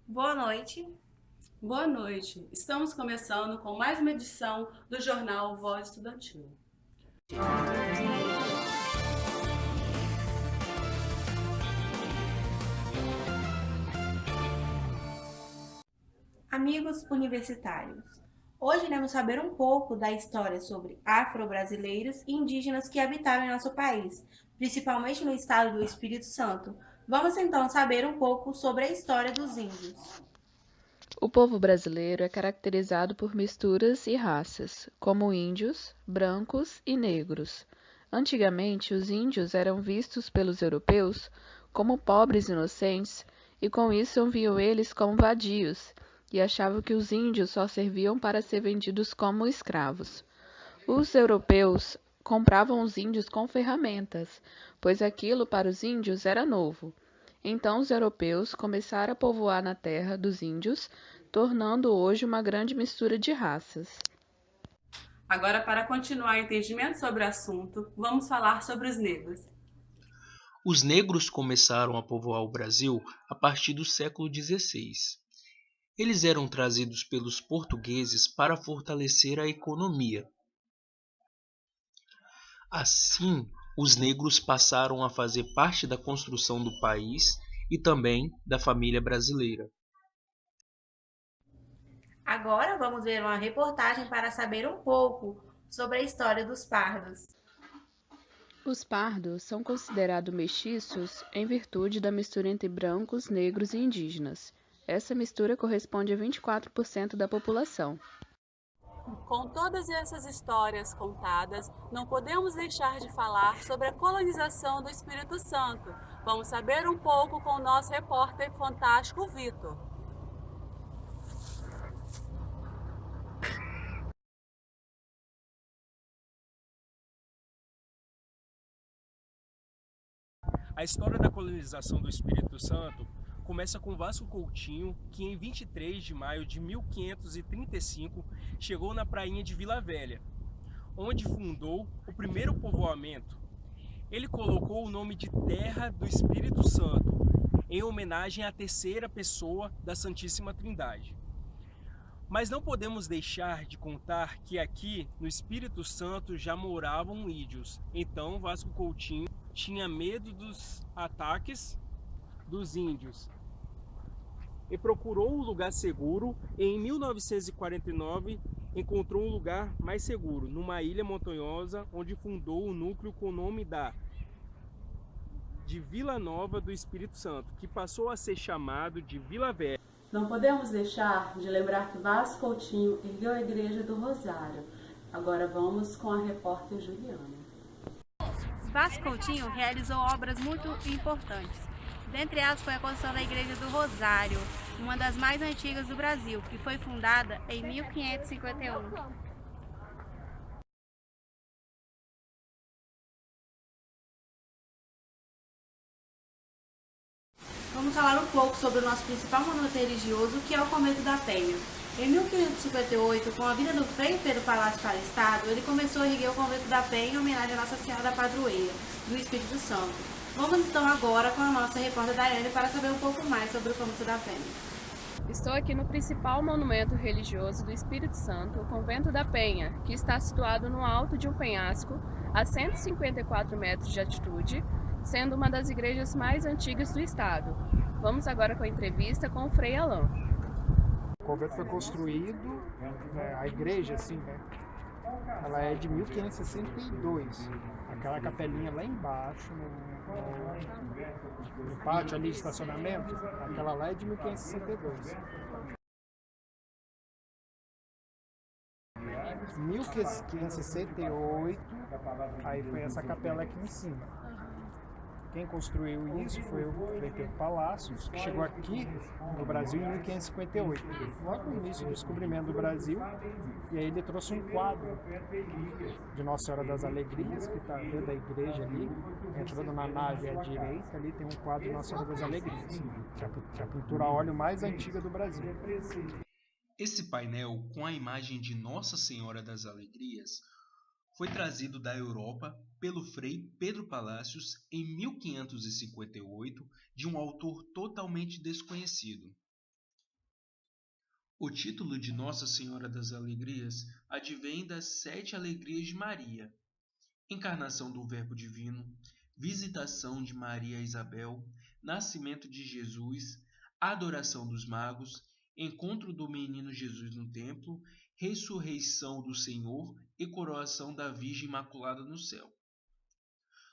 Boa noite. Boa noite. Estamos começando com mais uma edição do jornal Voz Estudantil. Amigos universitários, hoje iremos saber um pouco da história sobre afro-brasileiros e indígenas que habitaram em nosso país, principalmente no estado do Espírito Santo. Vamos então saber um pouco sobre a história dos índios. O povo brasileiro é caracterizado por misturas e raças, como índios, brancos e negros. Antigamente, os índios eram vistos pelos europeus como pobres inocentes e com isso viam eles como vadios e achavam que os índios só serviam para ser vendidos como escravos. Os europeus compravam os índios com ferramentas, pois aquilo para os índios era novo. Então os europeus começaram a povoar na terra dos índios, tornando hoje uma grande mistura de raças. Agora, para continuar o entendimento sobre o assunto, vamos falar sobre os negros. Os negros começaram a povoar o Brasil a partir do século XVI. Eles eram trazidos pelos portugueses para fortalecer a economia. Assim, os negros passaram a fazer parte da construção do país e também da família brasileira. Agora vamos ver uma reportagem para saber um pouco sobre a história dos pardos. Os pardos são considerados mestiços em virtude da mistura entre brancos, negros e indígenas. Essa mistura corresponde a 24% da população. Com todas essas histórias contadas, não podemos deixar de falar sobre a colonização do Espírito Santo. Vamos saber um pouco com o nosso repórter fantástico Vitor. A história da colonização do Espírito Santo começa com Vasco Coutinho, que em 23 de maio de 1535 chegou na prainha de Vila Velha, onde fundou o primeiro povoamento. Ele colocou o nome de Terra do Espírito Santo, em homenagem à terceira pessoa da Santíssima Trindade. Mas não podemos deixar de contar que aqui no Espírito Santo já moravam índios. Então Vasco Coutinho tinha medo dos ataques dos índios e procurou um lugar seguro. E em 1949 encontrou um lugar mais seguro, numa ilha montanhosa, onde fundou o núcleo com o nome de Vila Nova do Espírito Santo, que passou a ser chamado de Vila Velha. Não podemos deixar de lembrar que Vasco Coutinho ergueu a Igreja do Rosário. Agora vamos com a repórter Juliana. Vasco Coutinho realizou obras muito importantes. Dentre elas foi a construção da Igreja do Rosário, uma das mais antigas do Brasil, que foi fundada em 1551. Vamos falar um pouco sobre o nosso principal monumento religioso, que é o Convento da Penha. Em 1558, com a vinda do Frei Pedro Palácio para o Estado, ele começou a erguer o Convento da Penha em homenagem a Nossa Senhora da Padroeira, do Espírito Santo. Vamos então agora com a nossa repórter Daiane para saber um pouco mais sobre o Convento da Penha. Estou aqui no principal monumento religioso do Espírito Santo, o Convento da Penha, que está situado no alto de um penhasco, a 154 metros de altitude, sendo uma das igrejas mais antigas do estado. Vamos agora com a entrevista com o Frei Alain. O convento foi construído, a igreja, assim, né? Ela é de 1562. Aquela capelinha lá embaixo, no pátio ali de estacionamento, aquela lá é de 1562. 1568, aí foi essa capela aqui em cima. Quem construiu isso foi o Frei Pedro Palácios, que chegou aqui no Brasil em 1558, logo no início do descobrimento do Brasil, e aí ele trouxe um quadro de Nossa Senhora das Alegrias, que está dentro da igreja ali, entrando na nave à direita, ali tem um quadro de Nossa Senhora das Alegrias, que é a pintura a óleo mais antiga do Brasil. Esse painel, com a imagem de Nossa Senhora das Alegrias, foi trazido da Europa pelo Frei Pedro Palácios em 1558 de um autor totalmente desconhecido. O título de Nossa Senhora das Alegrias advém das 7 alegrias de Maria: encarnação do Verbo Divino, visitação de Maria a Isabel, nascimento de Jesus, adoração dos magos, encontro do menino Jesus no templo, ressurreição do Senhor e coroação da Virgem Imaculada no céu.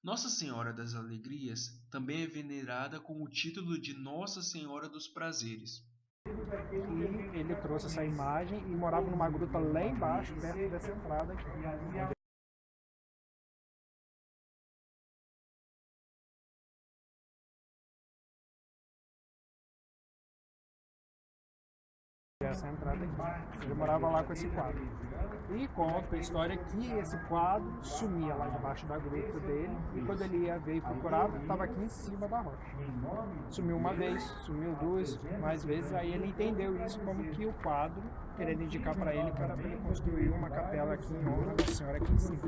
Nossa Senhora das Alegrias também é venerada com o título de Nossa Senhora dos Prazeres. E ele trouxe essa imagem e morava numa gruta lá embaixo, perto dessa entrada aqui. Essa entrada aqui. Ele morava lá com esse quadro. E conta a história que esse quadro sumia lá debaixo da gruta dele, e quando ele ia ver e procurava, estava aqui em cima da rocha. Sumiu uma vez, sumiu duas, mais vezes, aí ele entendeu isso como que o quadro, querendo indicar para ele que era para ele construir uma capela aqui em honra da Senhora aqui em cima.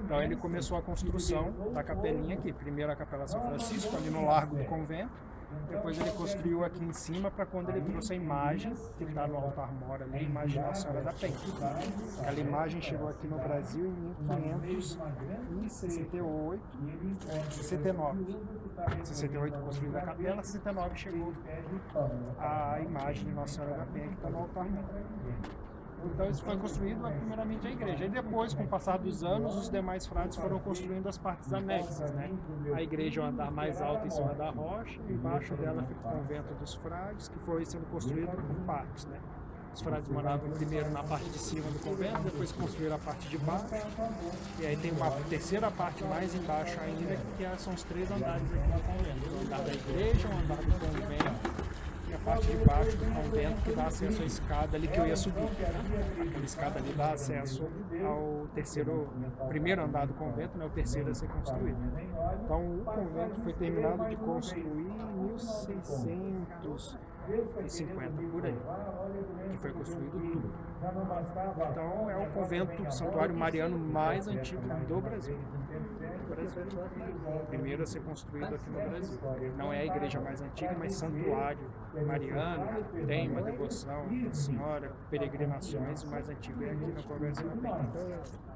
Então ele começou a construção da capelinha aqui, primeiro a Capela São Francisco, ali no Largo do Convento. Depois ele construiu aqui em cima para quando ele trouxe a imagem, que está no altar-mor ali, a imagem da Senhora da Penha. Aquela imagem chegou aqui no Brasil em 1568, 69. 68 construída a capela, 69 chegou a imagem de Nossa Senhora da Penha que está no altar-mor. Então isso foi construído primeiramente a igreja. E depois, com o passar dos anos, os demais frades foram construindo as partes anexas, né? A igreja é o andar mais alto em cima da rocha, embaixo dela fica o convento dos frades, que foi sendo construído por partes, né? Os frades moravam primeiro na parte de cima do convento, depois construíram a parte de baixo, e aí tem uma terceira parte mais embaixo ainda, que são os 3 andares aqui do convento. O andar da igreja, o andar do convento, e a parte de baixo do convento que dá acesso à escada ali que eu ia subir. Aquela escada ali dá acesso ao primeiro andar do convento, né, o terceiro a ser construído. Então o convento foi terminado de construir em 1650, por aí, que foi construído tudo. Então é o convento santuário mariano mais antigo do Brasil. Primeiro a ser construído aqui no Brasil. Não é a igreja mais antiga, mas santuário mariano, tem uma devoção à Senhora, peregrinações, o mais antigo é aqui na Conversa da Penha.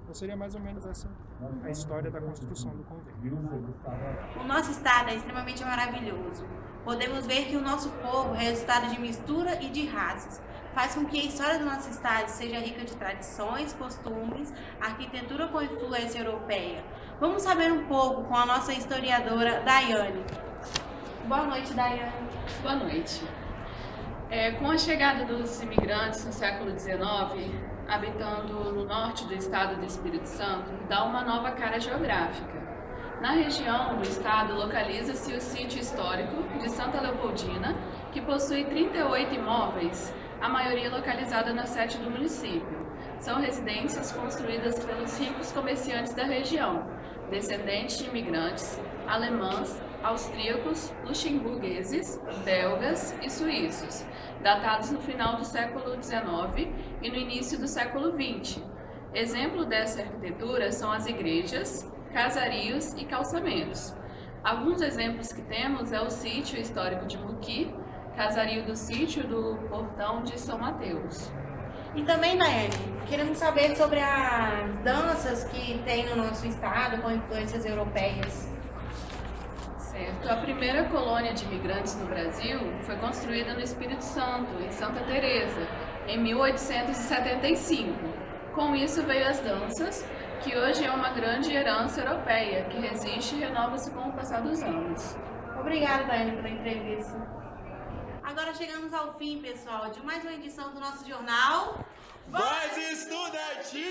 Então seria mais ou menos essa a história da construção do convento. O nosso estado é extremamente maravilhoso. Podemos ver que o nosso povo é resultado de mistura e de raças. Faz com que a história do nosso estado seja rica de tradições, costumes, arquitetura com influência europeia. Vamos saber um pouco com a nossa historiadora Daiane. Boa noite, Daiane. Boa noite. Com a chegada dos imigrantes no século XIX, habitando no norte do estado do Espírito Santo, dá uma nova cara geográfica. Na região do estado localiza-se o sítio histórico de Santa Leopoldina, que possui 38 imóveis, a maioria localizada na sede do município. São residências construídas pelos ricos comerciantes da região, descendentes de imigrantes alemães, austríacos, luxemburgueses, belgas e suíços, datados no final do século XIX e no início do século XX. Exemplo dessa arquitetura são as igrejas, casarios e calçamentos. Alguns exemplos que temos é o sítio histórico de Muqui, casario do sítio do Portão de São Mateus. E também, Daiane, queremos saber sobre as danças que tem no nosso estado com influências europeias. Certo. A primeira colônia de imigrantes no Brasil foi construída no Espírito Santo, em Santa Teresa, em 1875. Com isso veio as danças, que hoje é uma grande herança europeia, que resiste e renova-se com o passar dos anos. Obrigada, Daiane, pela entrevista. Agora chegamos ao fim, pessoal, de mais uma edição do nosso jornal Voz Estudantil!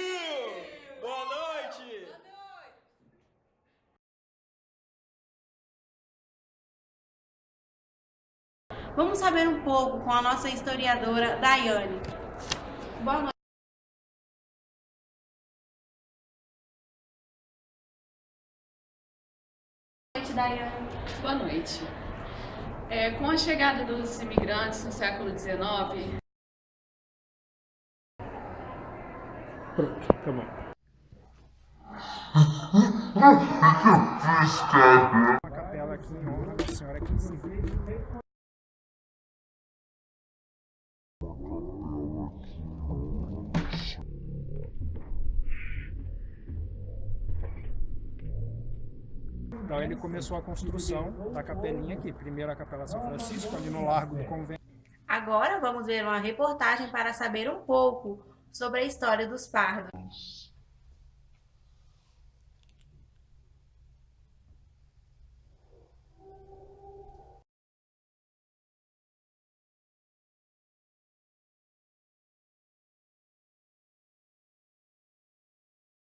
Boa noite! Vamos saber um pouco com a nossa historiadora Daiane. Boa noite, Daiane. Boa noite. Com a chegada dos imigrantes no século XIX... Pronto, tá bom. Uma capela aqui em honra da Senhora aqui em cima. Então ele começou a construção da capelinha aqui. Primeiro a Capela São Francisco, ali no Largo do Convento. Agora vamos ver uma reportagem para saber um pouco sobre a história dos pardos.